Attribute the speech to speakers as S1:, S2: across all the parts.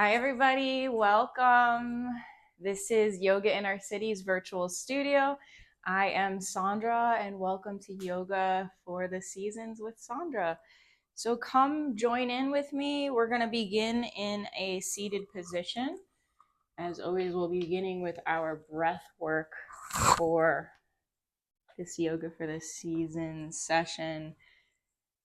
S1: Hi, everybody. Welcome. This is Yoga in Our City's virtual studio. I am Sondra, and welcome to Yoga for the Seasons with Sondra. So, come join in with me. We're going to begin in a seated position. As always, we'll be beginning with our breath work for this Yoga for the Season session.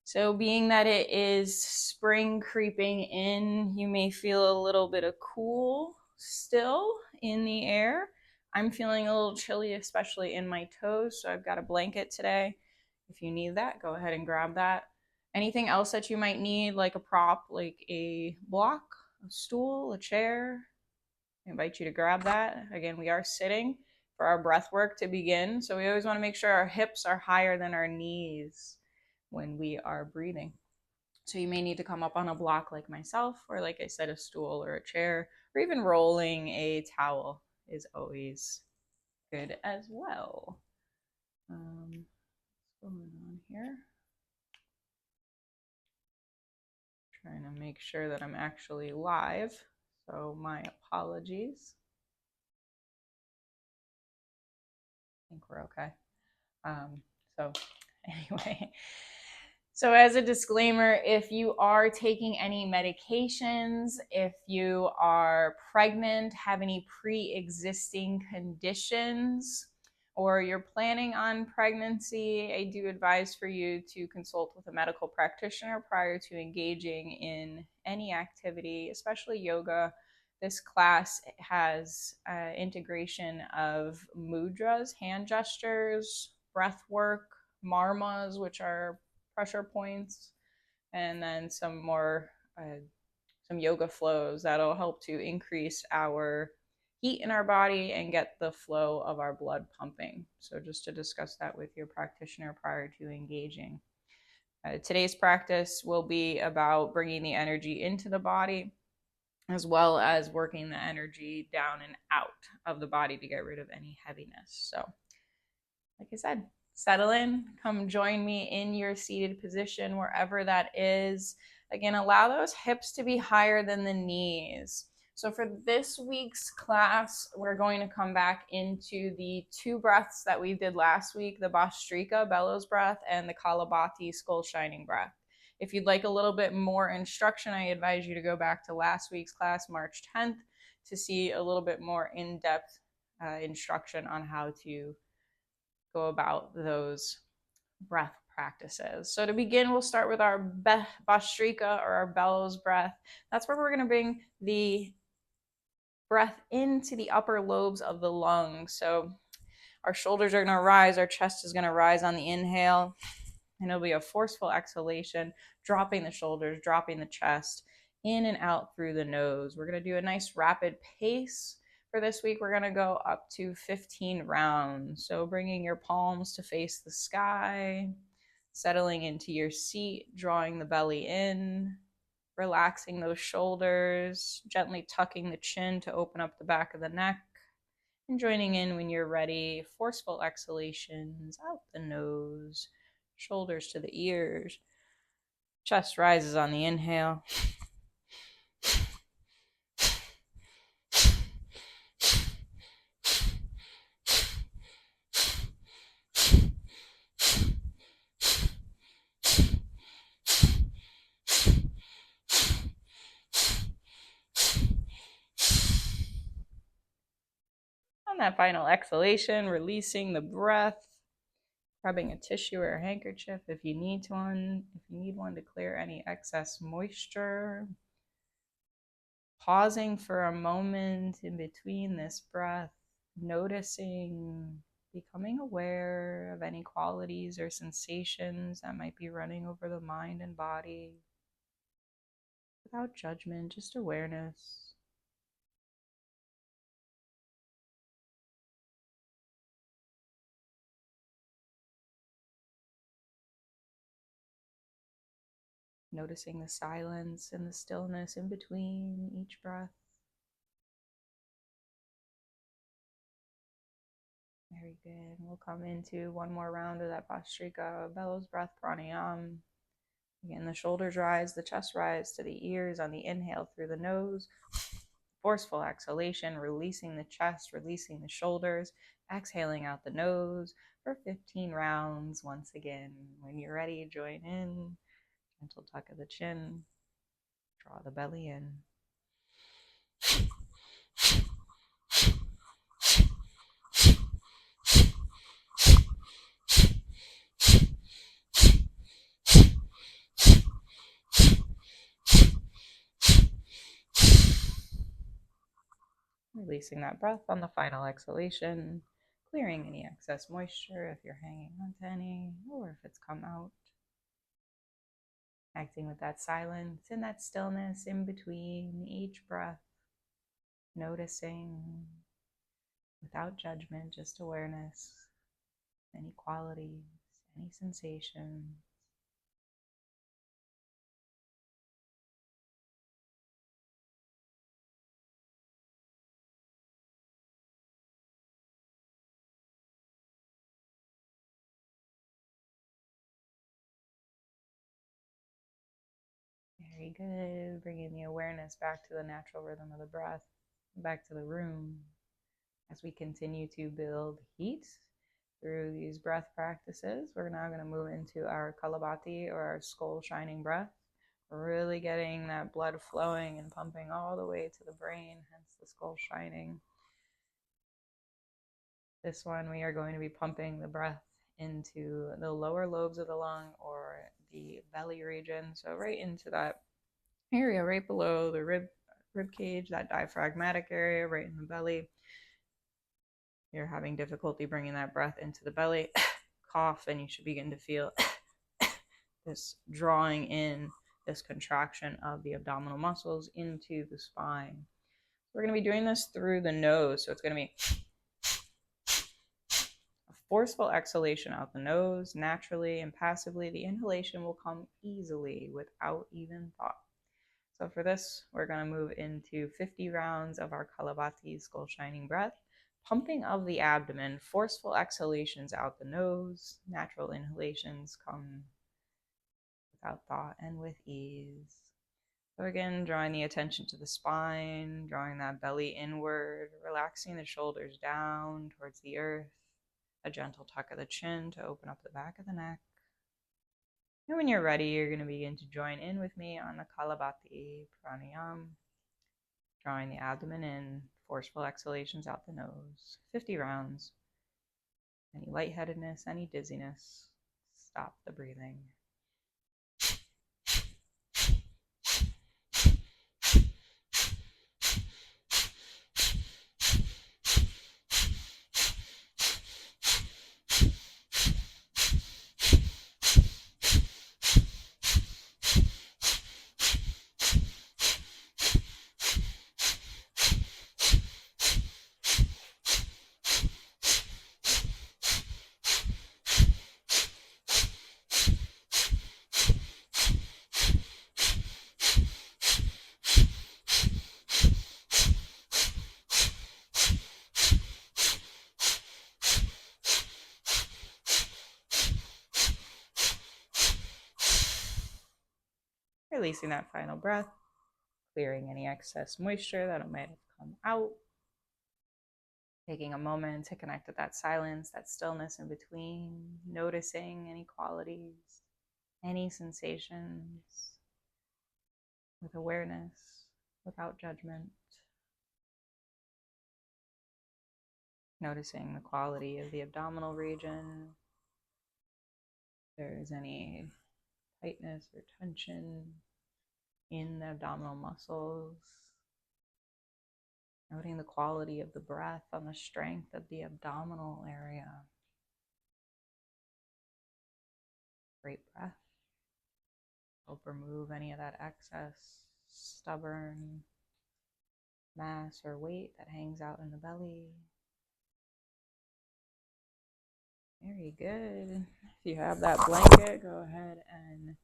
S1: So, being that it is spring creeping in, you may feel a little bit of cool still in the air. I'm feeling a little chilly, especially in my toes, so I've got a blanket today. If you need that, go ahead and grab that. Anything else that you might need, like a prop, like a block, a stool, a chair, I invite you to grab that. Again, we are sitting for our breath work to begin, so we always want to make sure our hips are higher than our knees when we are breathing. So you may need to come up on a block like myself, or like I said, a stool or a chair, or even rolling a towel is always good as well. What's going on here? Trying to make sure that I'm actually live, so my apologies. I think we're okay. So anyway, so as a disclaimer, if you are taking any medications, if you are pregnant, have any pre-existing conditions, or you're planning on pregnancy, I do advise for you to consult with a medical practitioner prior to engaging in any activity, especially yoga. This class has integration of mudras, hand gestures, breath work, marmas, which are pressure points, and then some yoga flows that'll help to increase our heat in our body and get the flow of our blood pumping. So just to discuss that with your practitioner prior to engaging. Today's practice will be about bringing the energy into the body, as well as working the energy down and out of the body to get rid of any heaviness. So, like I said, settle in, come join me in your seated position, wherever that is. Again, allow those hips to be higher than the knees. So for this week's class, we're going to come back into the two breaths that we did last week, the Bhastrika, bellows breath, and the Kalabati, skull shining breath. If you'd like a little bit more instruction, I advise you to go back to last week's class, March 10th, to see a little bit more in-depth instruction on how to go about those breath practices. So to begin, we'll start with our Bhastrika, or our bellows breath. That's where we're going to bring the breath into the upper lobes of the lungs. So our shoulders are going to rise, our chest is going to rise on the inhale, and it'll be a forceful exhalation, dropping the shoulders, dropping the chest, in and out through the nose. We're going to do a nice rapid pace. For this week, we're going to go up to 15 rounds. So bringing your palms to face the sky, settling into your seat, drawing the belly in, relaxing those shoulders, gently tucking the chin to open up the back of the neck, and joining in when you're ready. Forceful exhalations out the nose, shoulders to the ears, chest rises on the inhale. On that final exhalation, releasing the breath, grabbing a tissue or a handkerchief if you need one to clear any excess moisture. Pausing for a moment in between this breath, noticing, becoming aware of any qualities or sensations that might be running over the mind and body. Without judgment, just awareness. Noticing the silence and the stillness in between each breath. Very good. We'll come into one more round of that Bhastrika, bellows breath pranayam. Again, the shoulders rise, the chest rise to the ears on the inhale through the nose. Forceful exhalation, releasing the chest, releasing the shoulders. Exhaling out the nose for 15 rounds. Once again, when you're ready, join in. Gentle tuck of the chin. Draw the belly in. Releasing that breath on the final exhalation, clearing any excess moisture if you're hanging on to any, or if it's come out. Acting with that silence and that stillness in between each breath, noticing without judgment, just awareness, any qualities, any sensations. Very good. Bringing the awareness back to the natural rhythm of the breath, back to the room. As we continue to build heat through these breath practices, we're now going to move into our Kalabati, or our skull shining breath. Really getting that blood flowing and pumping all the way to the brain, hence the skull shining. This one, we are going to be pumping the breath into the lower lobes of the lung, or the belly region. So right into that area right below the rib cage, that diaphragmatic area right in the belly. You're having difficulty bringing that breath into the belly, cough, and you should begin to feel this drawing in, this contraction of the abdominal muscles into the spine. We're going to be doing this through the nose, so it's going to be a forceful exhalation out the nose, naturally and passively. The inhalation will come easily without even thought. So for this, we're going to move into 50 rounds of our Kalabati skull shining breath. Pumping of the abdomen, forceful exhalations out the nose, natural inhalations come without thought and with ease. So again, drawing the attention to the spine, drawing that belly inward, relaxing the shoulders down towards the earth, a gentle tuck of the chin to open up the back of the neck. And when you're ready, you're going to begin to join in with me on the Kalabati pranayama, drawing the abdomen in, forceful exhalations out the nose, 50 rounds. Any lightheadedness, any dizziness, stop the breathing. Releasing that final breath, clearing any excess moisture that might have come out. Taking a moment to connect with that silence, that stillness in between, noticing any qualities, any sensations, with awareness, without judgment. Noticing the quality of the abdominal region. If there is any tightness or tension in the abdominal muscles. Noting the quality of the breath on the strength of the abdominal area. Great breath. Help remove any of that excess, stubborn mass or weight that hangs out in the belly. Very good. If you have that blanket, go ahead and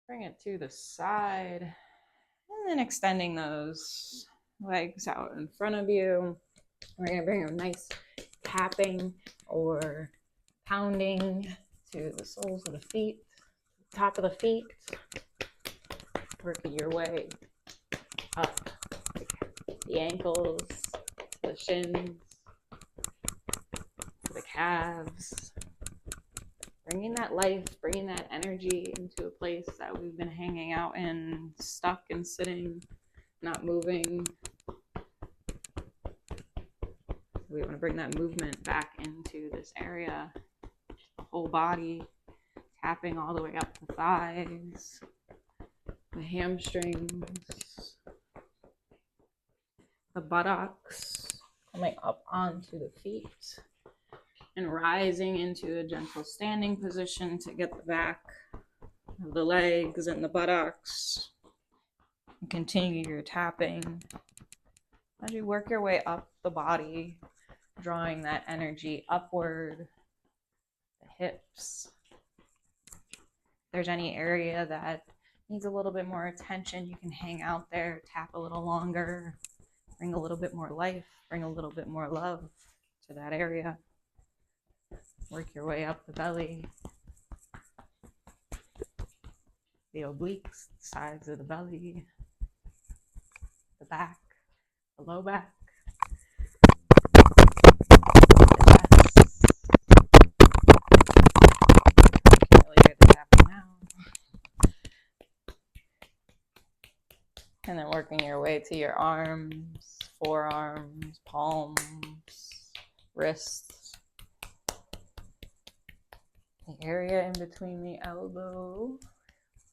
S1: bring it to the side. And then extending those legs out in front of you. We're going to bring a nice tapping or pounding to the soles of the feet, top of the feet, working your way up the ankles, the shins, the calves, bringing that life, bringing that energy into a place that we've been hanging out in, stuck and sitting, not moving. We want to bring that movement back into this area, the whole body, tapping all the way up the thighs, the hamstrings, the buttocks, coming up onto the feet and rising into a gentle standing position to get the back of the legs and the buttocks. And continue your tapping as you work your way up the body, drawing that energy upward, the hips. If there's any area that needs a little bit more attention, you can hang out there, tap a little longer, bring a little bit more life, bring a little bit more love to that area. Work your way up the belly, the obliques, the sides of the belly, the back, the low back, and then working your way to your arms, forearms, palms, wrists, the area in between the elbow.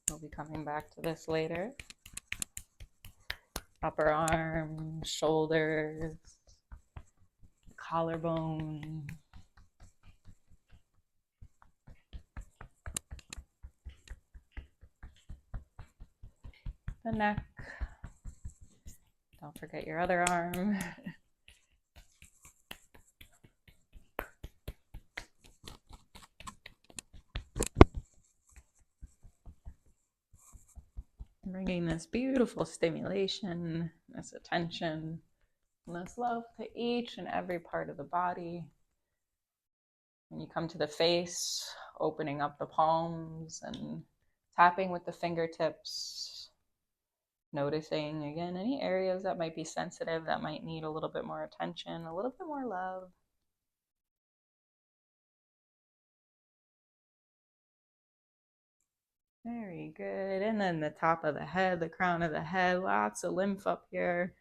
S1: We'll be coming back to this later. Upper arms, shoulders, collarbone, the neck. Don't forget your other arm. Bringing this beautiful stimulation, this attention, and this love to each and every part of the body. When you come to the face, opening up the palms and tapping with the fingertips, noticing again any areas that might be sensitive, that might need a little bit more attention, a little bit more love. Very good. And then the top of the head, the crown of the head, lots of lymph up here.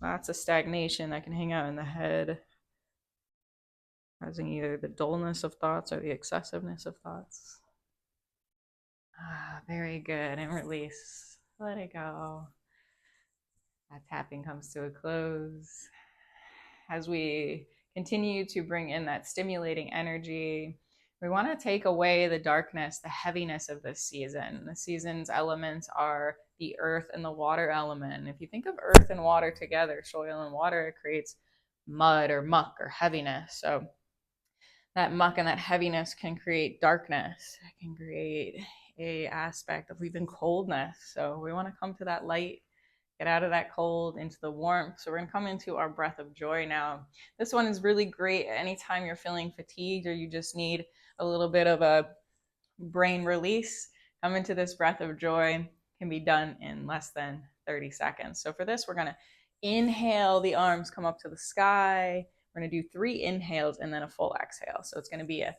S1: Lots of stagnation that can hang out in the head, causing either the dullness of thoughts or the excessiveness of thoughts. Very good. And release. Let it go. That tapping comes to a close. As we continue to bring in that stimulating energy, we want to take away the darkness, the heaviness of this season. The season's elements are the earth and the water element. If you think of earth and water together, soil and water, it creates mud or muck or heaviness. So that muck and that heaviness can create darkness. It can create a aspect of even coldness. So we want to come to that light, get out of that cold into the warmth. So we're going to come into our breath of joy now. This one is really great anytime you're feeling fatigued or you just need a little bit of a brain release. Come into this breath of joy. It can be done in less than 30 seconds. So for this, we're going to inhale, the arms come up to the sky. We're going to do 3 inhales and then a full exhale. So it's going to be a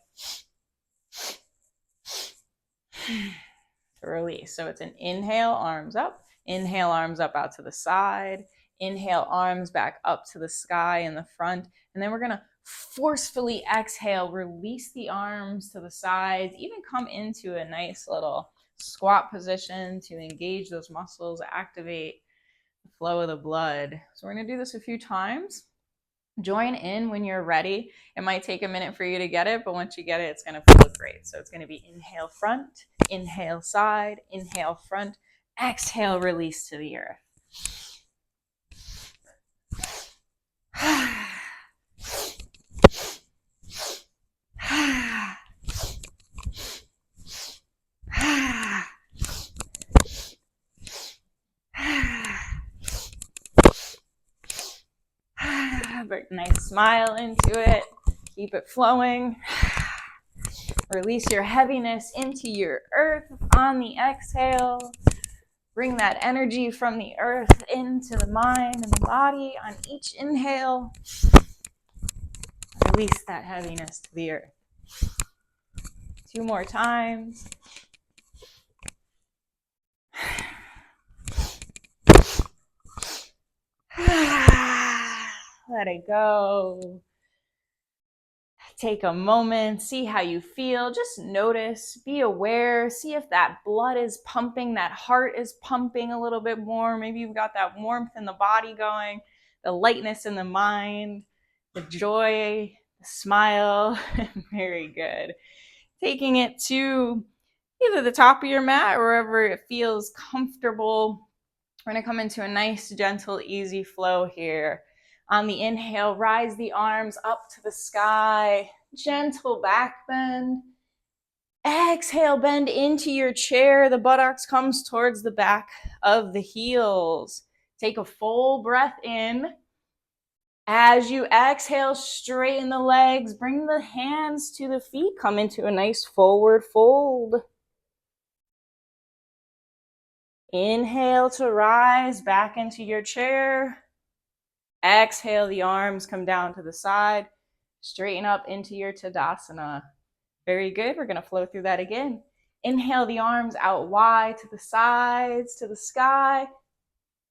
S1: to release. So it's an inhale, arms up. Inhale, arms up out to the side. Inhale, arms back up to the sky in the front. And then we're going to forcefully exhale, release the arms to the sides, even come into a nice little squat position to engage those muscles, activate the flow of the blood. So we're going to do this a few times. Join in when you're ready. It might take a minute for you to get it, but once you get it, it's going to feel great. So it's going to be inhale front, inhale side, inhale front, exhale, release to the earth. Nice smile into it. Keep it flowing. Release your heaviness into your earth on the exhale. Bring that energy from the earth into the mind and the body on each inhale. Release that heaviness to the earth. 2 more times. Let it go. Take a moment, see how you feel. Just notice, be aware, see if that blood is pumping, that heart is pumping a little bit more. Maybe you've got that warmth in the body going, the lightness in the mind, the joy, the smile. Very good. Taking it to either the top of your mat or wherever it feels comfortable. We're going to come into a nice, gentle, easy flow here. On the inhale, rise the arms up to the sky. Gentle back bend. Exhale, bend into your chair. The buttocks comes towards the back of the heels. Take a full breath in. As you exhale, straighten the legs. Bring the hands to the feet. Come into a nice forward fold. Inhale to rise back into your chair. Exhale, the arms come down to the side. Straighten up into your Tadasana. Very good. We're going to flow through that again. Inhale, the arms out wide to the sides, to the sky.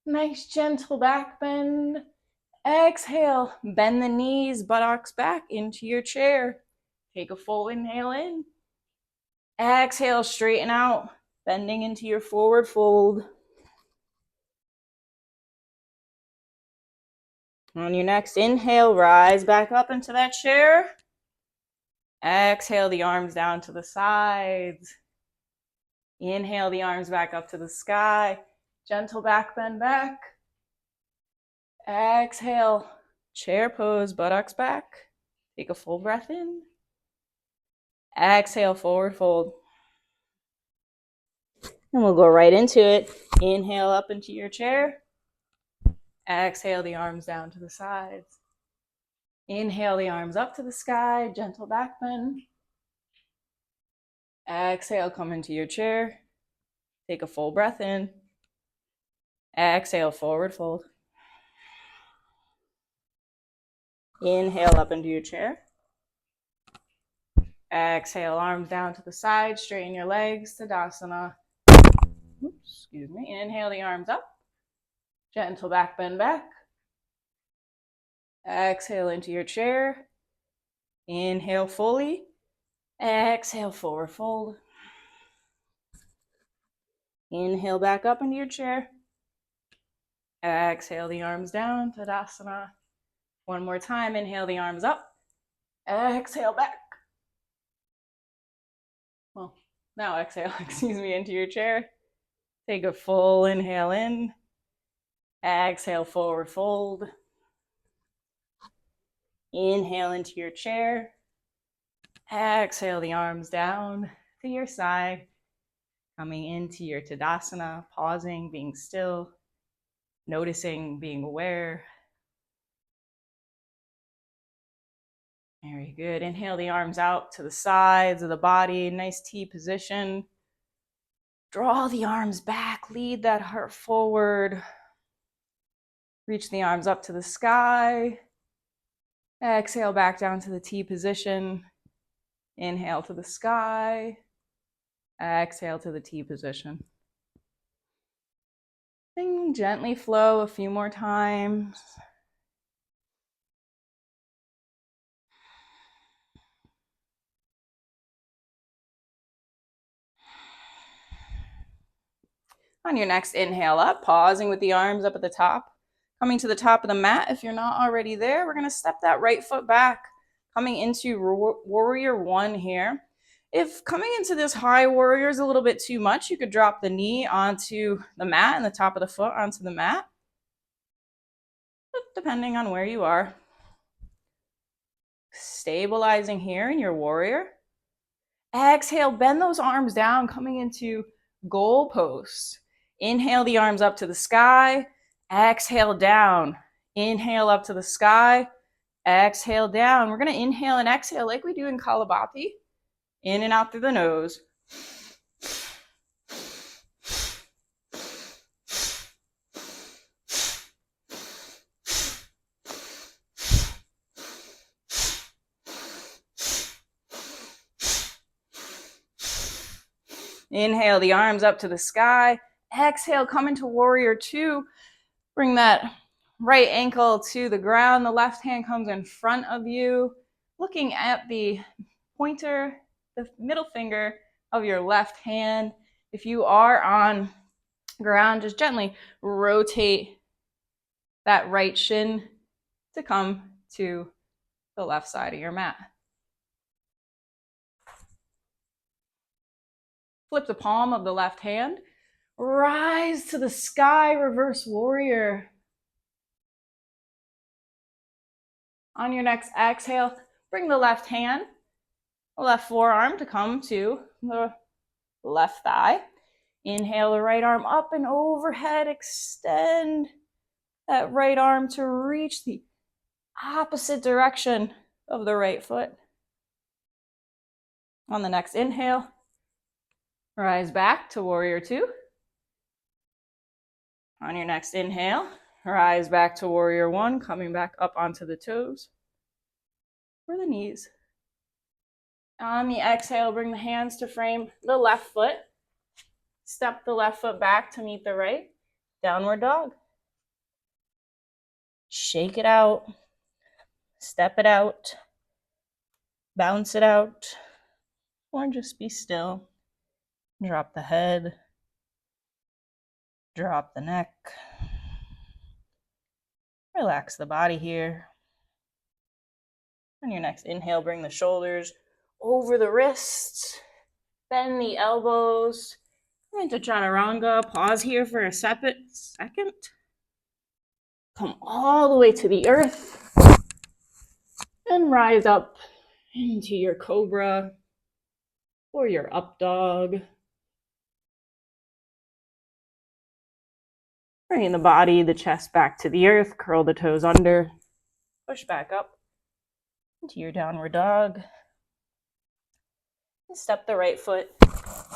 S1: Nice gentle back bend. Exhale, bend the knees, buttocks back into your chair. Take a full inhale in. Exhale, straighten out, bending into your forward fold. On your next inhale, rise back up into that chair. Exhale, the arms down to the sides. Inhale, the arms back up to the sky. Gentle back bend back. Exhale, chair pose, buttocks back. Take a full breath in. Exhale, forward fold. And we'll go right into it. Inhale up into your chair. Exhale, the arms down to the sides. Inhale, the arms up to the sky, gentle back bend. Exhale, come into your chair. Take a full breath in. Exhale, forward fold. Inhale up into your chair. Exhale, arms down to the side, straighten your legs, Tadasana. Excuse me. Inhale, the arms up. Gentle back bend back. Exhale into your chair. Inhale fully. Exhale, forward fold. Inhale back up into your chair. Exhale the arms down, Tadasana. One more time, inhale the arms up. Exhale back. Well, now exhale, into your chair. Take a full inhale in. Exhale, forward fold. Inhale into your chair. Exhale the arms down to your side. Coming into your Tadasana, pausing, being still, noticing, being aware. Very good. Inhale the arms out to the sides of the body, nice T position. Draw the arms back, lead that heart forward. Reach the arms up to the sky. Exhale back down to the T position. Inhale to the sky. Exhale to the T position. Then gently flow a few more times. On your next inhale up, pausing with the arms up at the top. Coming to the top of the mat, if you're not already there, we're going to step that right foot back. Coming into warrior one here. If coming into this high warrior is a little bit too much, you could drop the knee onto the mat and the top of the foot onto the mat, depending on where you are. Stabilizing here in your warrior. Exhale, bend those arms down, coming into goal post. Inhale the arms up to the sky. Exhale down. Inhale up to the sky. Exhale down. We're going to inhale and exhale like we do in Kalabati. In and out through the nose. Inhale the arms up to the sky. Exhale, come into warrior two. Bring that right ankle to the ground. The left hand comes in front of you, looking at the pointer, the middle finger of your left hand. If you are on ground, just gently rotate that right shin to come to the left side of your mat. Flip the palm of the left hand. Rise to the sky, reverse warrior. On your next exhale, bring the left hand, the left forearm to come to the left thigh. Inhale the right arm up and overhead. Extend that right arm to reach the opposite direction of the right foot. On the next inhale, rise back to warrior two. On your next inhale, rise back to warrior one, coming back up onto the toes or the knees. On the exhale, bring the hands to frame the left foot. Step the left foot back to meet the right. Downward dog. Shake it out. Step it out. Bounce it out. Or just be still. Drop the head. Drop the neck. Relax the body here. On your next inhale, bring the shoulders over the wrists. Bend the elbows. Come into chaturanga. Pause here for a second. Come all the way to the earth. And rise up into your cobra or your up dog. Bringing the body, the chest back to the earth. Curl the toes under. Push back up into your downward dog. And step the right foot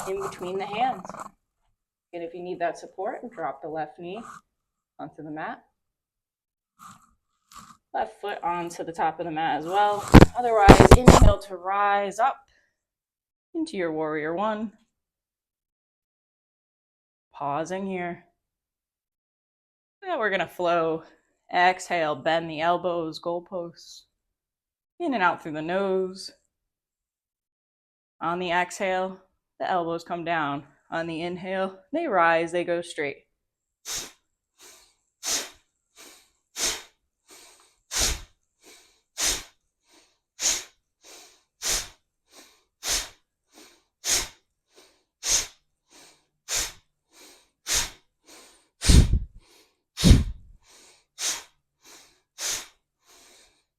S1: in between the hands. And if you need that support, drop the left knee onto the mat. Left foot onto the top of the mat as well. Otherwise, inhale to rise up into your warrior one. Pausing here. Now we're going to flow. Exhale, bend the elbows, goalposts. In and out through the nose. On the exhale, the elbows come down. On the inhale, they rise, they go straight.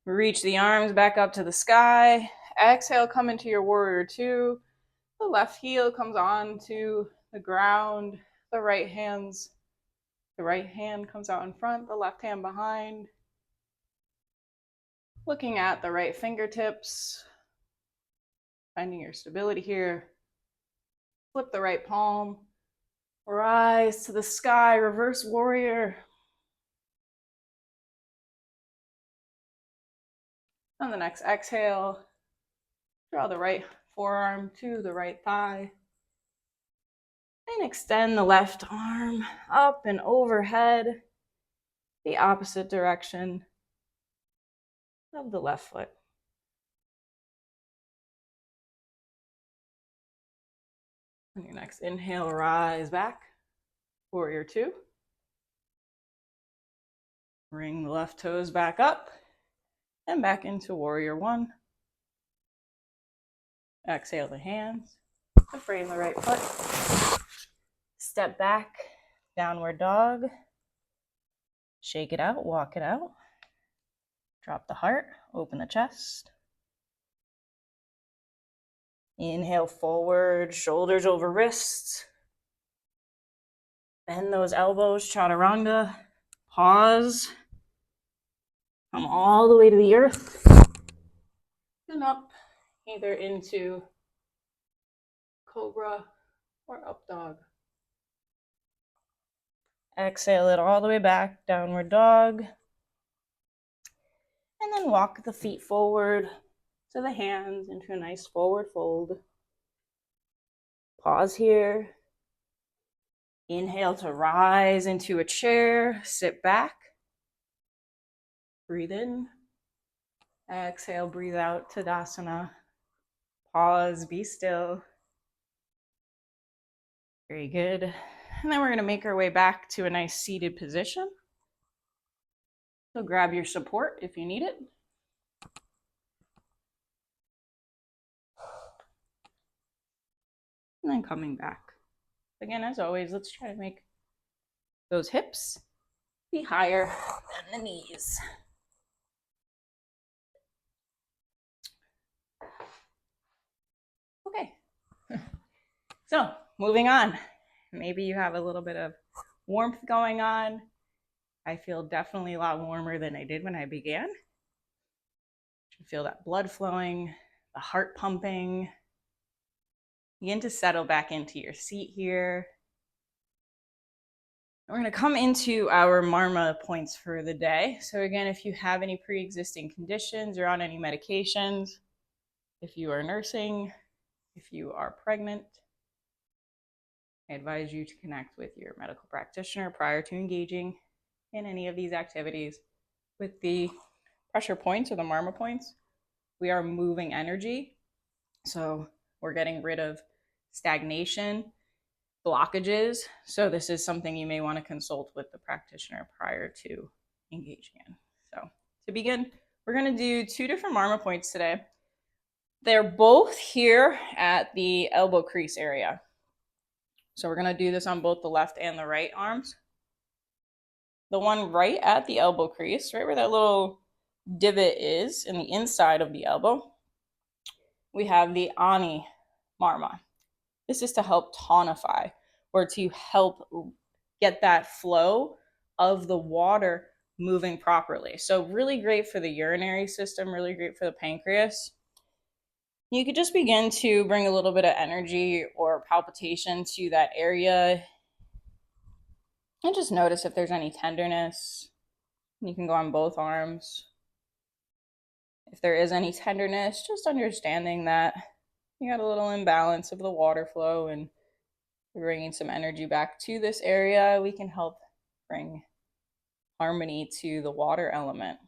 S1: Reach the arms back up to the sky. Exhale, come into your warrior two. The left heel comes on to the ground. The right hand comes out in front, the left hand behind. Looking at the right fingertips. Finding your stability here. Flip the right palm. Rise to the sky, reverse warrior. On the next exhale, draw the right forearm to the right thigh. And extend the left arm up and overhead, the opposite direction of the left foot. On your next inhale, rise back, warrior two. Bring the left toes back up and back into warrior one. Exhale the hands to frame the right foot. Step back, downward dog. Shake it out, walk it out. Drop the heart, open the chest. Inhale forward, shoulders over wrists. Bend those elbows, chaturanga. Pause. Come all the way to the earth. And up, either into cobra or up dog. Exhale it all the way back, downward dog. And then walk the feet forward to the hands into a nice forward fold. Pause here. Inhale to rise into a chair, sit back. Breathe in. Exhale, breathe out, Tadasana. Pause, be still. Very good. And then we're going to make our way back to a nice seated position. So grab your support if you need it. And then coming back. Again, as always, let's try to make those hips be higher than the knees. Okay. So moving on. Maybe you have a little bit of warmth going on. I feel definitely a lot warmer than I did when I began. You can feel that blood flowing, the heart pumping. Begin to settle back into your seat here. We're going to come into our marma points for the day. So again, if you have any pre-existing conditions, you're on any medications, if you are nursing, if you are pregnant, I advise you to connect with your medical practitioner prior to engaging in any of these activities. With the pressure points or the marma points, we are moving energy. So we're getting rid of stagnation, blockages. So this is something you may want to consult with the practitioner prior to engaging in. So to begin, we're going to do 2 different marma points today. They're both here at the elbow crease area. So we're going to do this on both the left and the right arms. The one right at the elbow crease, right where that little divot is in the inside of the elbow, we have the ani marma. This is to help tonify or to help get that flow of the water moving properly. So really great for the urinary system, really great for the pancreas. You could just begin to bring a little bit of energy or palpitation to that area and just notice if there's any tenderness. You can go on both arms. If there is any tenderness, just understanding that you got a little imbalance of the water flow and bringing some energy back to this area, we can help bring harmony to the water element.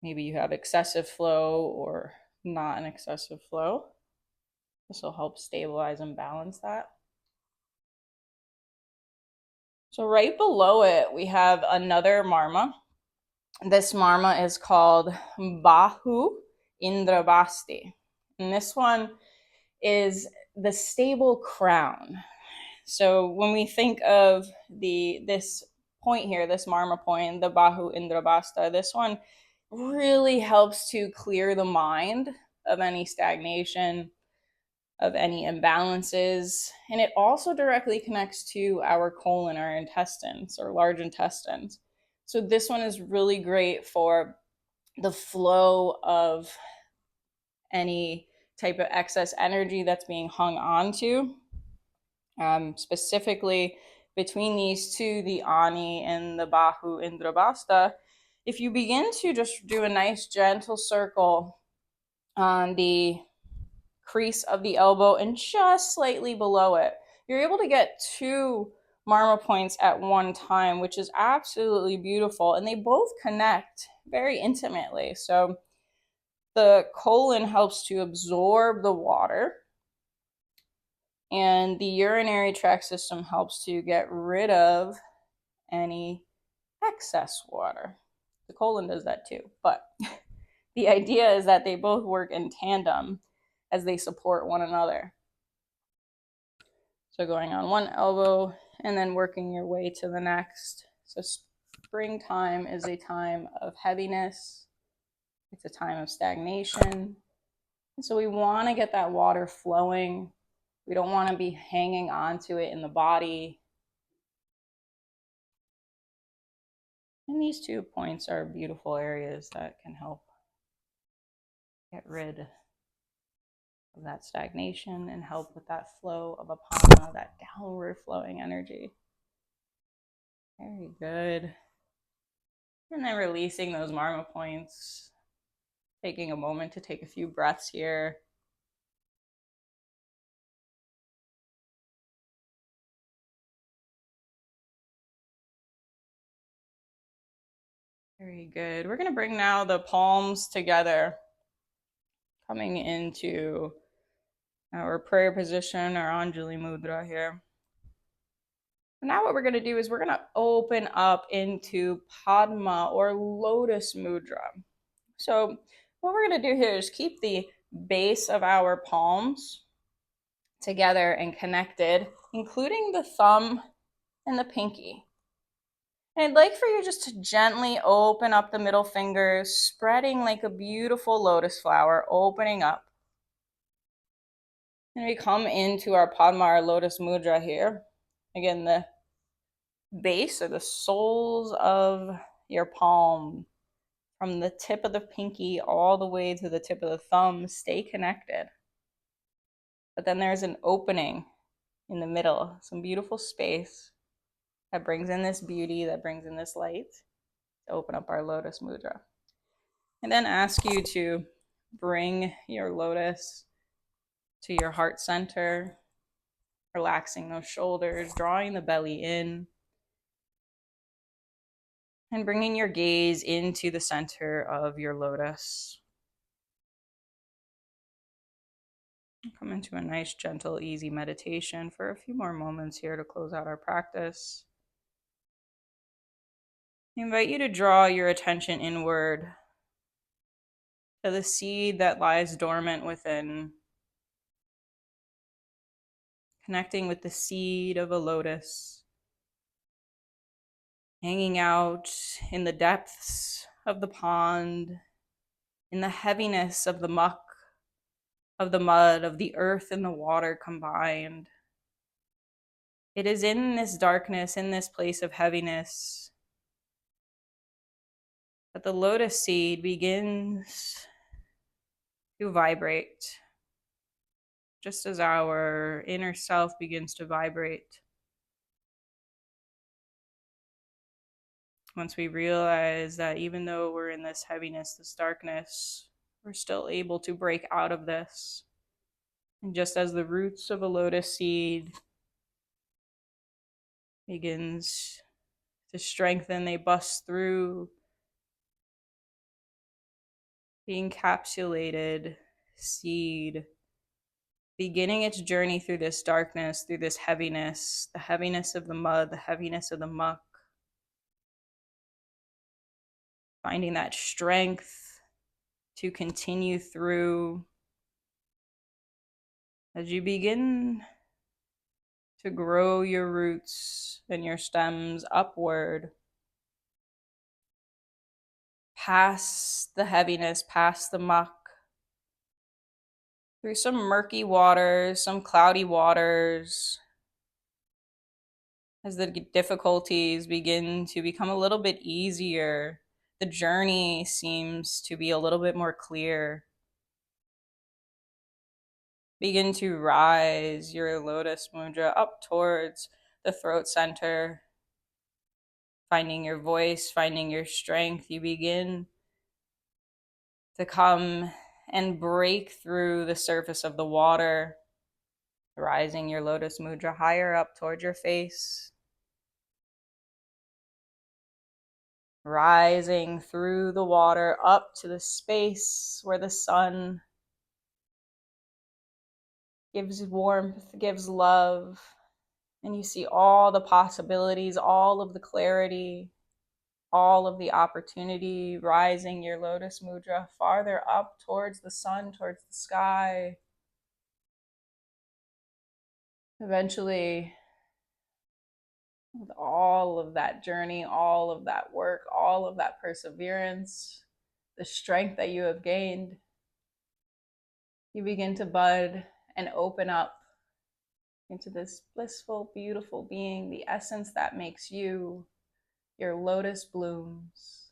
S1: Maybe you have excessive flow or not an excessive flow. This will help stabilize and balance that. So right below it, we have another marma. This marma is called Bahu Indrabasti. And this one is the stable crown. So when we think of this point here, this marma point, the Bahu Indrabasta, this one really helps to clear the mind of any stagnation, of any imbalances. And it also directly connects to our colon, our intestines, or large intestines. So this one is really great for the flow of any type of excess energy that's being hung on to. Specifically between these two, the ani and the Bahu Indrabasta, if you begin to just do a nice gentle circle on the crease of the elbow and just slightly below it, you're able to get 2 marma points at one time, which is absolutely beautiful. And they both connect very intimately. So the colon helps to absorb the water, and the urinary tract system helps to get rid of any excess water. The colon does that too, but the idea is that they both work in tandem as they support one another. So going on one elbow and then working your way to the next. So springtime is a time of heaviness. It's a time of stagnation. And so we want to get that water flowing. We don't want to be hanging on to it in the body. And these 2 points are beautiful areas that can help get rid of that stagnation and help with that flow of apana, that downward flowing energy. Very good. And then releasing those marma points, taking a moment to take a few breaths here. Very good. We're going to bring now the palms together, coming into our prayer position, our Anjali Mudra here. Now what we're going to do is we're going to open up into Padma or Lotus Mudra. So what we're going to do here is keep the base of our palms together and connected, including the thumb and the pinky. And I'd like for you just to gently open up the middle fingers, spreading like a beautiful lotus flower, opening up. And we come into our Padma, our Lotus Mudra here. Again, the base or the soles of your palm, from the tip of the pinky all the way to the tip of the thumb, stay connected. But then there's an opening in the middle, some beautiful space that brings in this beauty, that brings in this light to open up our Lotus Mudra. And then ask you to bring your lotus to your heart center, relaxing those shoulders, drawing the belly in, and bringing your gaze into the center of your lotus. Come into a nice, gentle, easy meditation for a few more moments here to close out our practice. I invite you to draw your attention inward to the seed that lies dormant within, connecting with the seed of a lotus, hanging out in the depths of the pond, in the heaviness of the muck, of the mud, of the earth and the water combined. It is in this darkness, in this place of heaviness, that the lotus seed begins to vibrate, just as our inner self begins to vibrate. Once we realize that even though we're in this heaviness, this darkness, we're still able to break out of this. And just as the roots of a lotus seed begins to strengthen, they bust through the encapsulated seed, beginning its journey through this darkness, through this heaviness, the heaviness of the mud, the heaviness of the muck, finding that strength to continue through as you begin to grow your roots and your stems upward, past the heaviness, past the muck, through some murky waters, some cloudy waters, as the difficulties begin to become a little bit easier, the journey seems to be a little bit more clear. Begin to rise your Lotus Mudra up towards the throat center, finding your voice, finding your strength. You begin to come and break through the surface of the water, rising your Lotus Mudra higher up towards your face, rising through the water up to the space where the sun gives warmth, gives love, and you see all the possibilities, all of the clarity, all of the opportunity, rising your Lotus Mudra farther up towards the sun, towards the sky. Eventually, with all of that journey, all of that work, all of that perseverance, the strength that you have gained, you begin to bud and open up into this blissful, beautiful being, the essence that makes you. Your lotus blooms.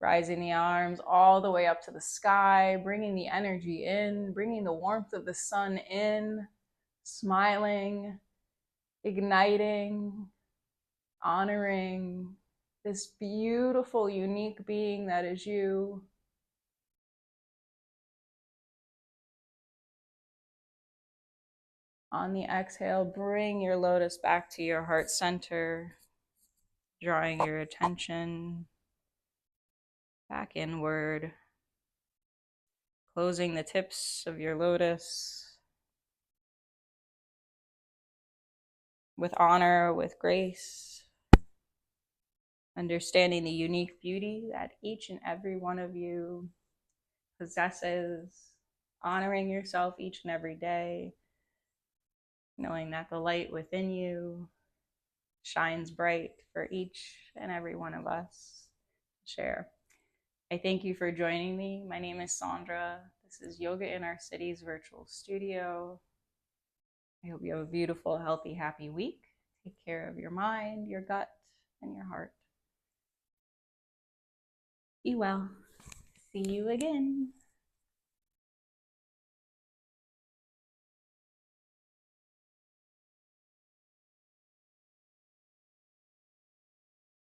S1: Rising the arms all the way up to the sky, bringing the energy in, bringing the warmth of the sun in, smiling, igniting, honoring this beautiful, unique being that is you. On the exhale, bring your lotus back to your heart center, drawing your attention back inward, closing the tips of your lotus with honor, with grace, understanding the unique beauty that each and every one of you possesses, honoring yourself each and every day, knowing that the light within you shines bright for each and every one of us to share. I thank you for joining me. My name is Sondra. This is Yoga in Our City's virtual studio. I hope you have a beautiful, healthy, happy week. Take care of your mind, your gut, and your heart. Be well. See you again.